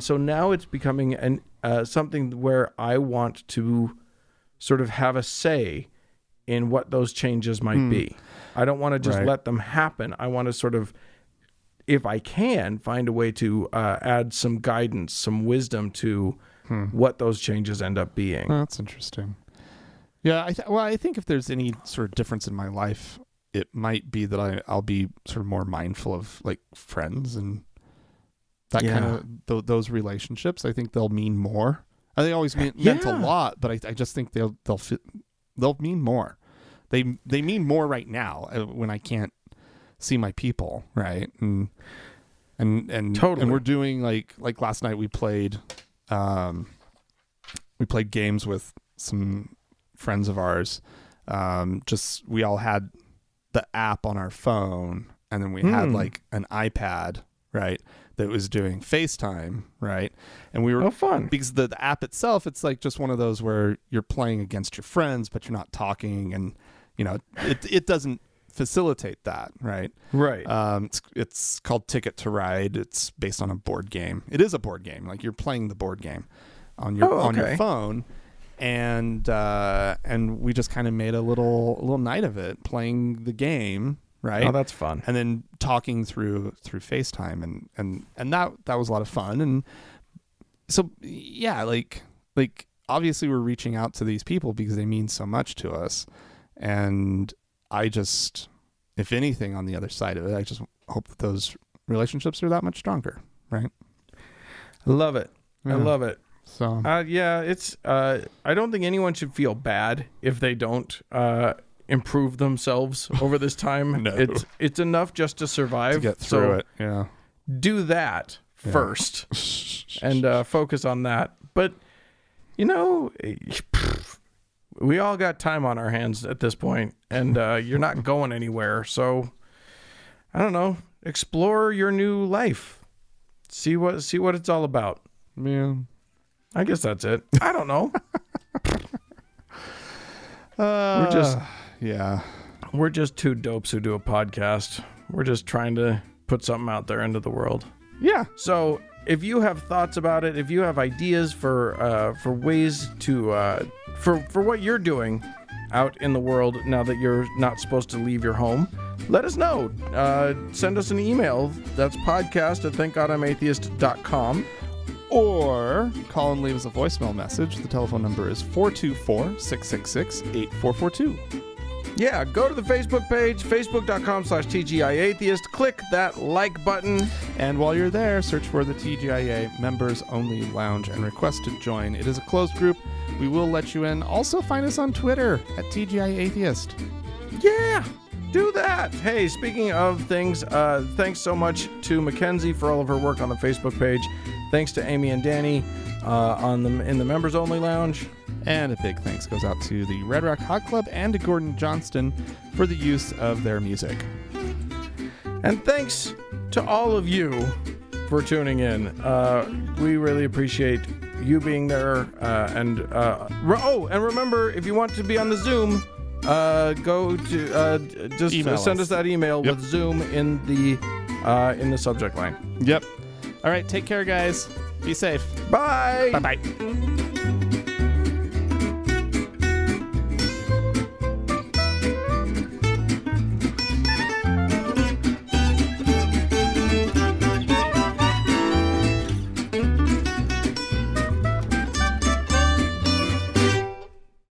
so now it's becoming something where I want to sort of have a say in what those changes might be. I don't want to just let them happen. I want to sort of, if I can, find a way to add some guidance, some wisdom to what those changes end up being. Oh, that's interesting. Yeah. I think if there's any sort of difference in my life, it might be that I'll be sort of more mindful of like friends and that kind of those relationships. I think they'll mean more. They always meant a lot, but I just think they'll mean more. They mean more right now when I can't see my people, right? And Totally. And we're doing like last night we played games with some friends of ours. Just we all had the app on our phone, and then we had like an iPad, right, that was doing FaceTime, right? And we were fun, because the app itself, it's like just one of those where you're playing against your friends, but you're not talking, and you know it doesn't facilitate that, right? Right. It's called Ticket to Ride. It's based on a board game. It is a board game. Like you're playing the board game on your phone, and we just kind of made a little night of it, playing the game, right? Oh, that's fun. And then talking through FaceTime, and that was a lot of fun. And so yeah, like obviously we're reaching out to these people because they mean so much to us, and I just, if anything, on the other side of it, I just hope that those relationships are that much stronger, right? Love it. I love it. So yeah, it's. I don't think anyone should feel bad if they don't improve themselves over this time. No. It's enough just to survive. to get through it. Yeah. Do that first and focus on that. But you know, we all got time on our hands at this point, and you're not going anywhere. So I don't know. Explore your new life. See what it's all about. Yeah. I guess that's it. I don't know. We're just two dopes who do a podcast. We're just trying to put something out there into the world. Yeah. So if you have thoughts about it, if you have ideas for ways to for what you're doing out in the world now that you're not supposed to leave your home, let us know. Send us an email. That's podcast@thankgodimatheist.com. Or call and leave us a voicemail message. The telephone number is 424-666-8442. Yeah, go to the Facebook page, facebook.com/TGIAtheist. Click that like button. And while you're there, search for the TGIA Members Only Lounge and request to join. It is a closed group. We will let you in. Also, find us on Twitter at TGIAtheist. Yeah, do that. Hey, speaking of things, thanks so much to Mackenzie for all of her work on the Facebook page. Thanks to Amy and Danny in the Members Only Lounge. And a big thanks goes out to the Red Rock Hot Club and to Gordon Johnston for the use of their music. And thanks to all of you for tuning in. We really appreciate you being there. And remember, if you want to be on the Zoom, go to just send us that email with Zoom in the subject line. Yep. All right, take care, guys. Be safe. Bye. Bye-bye.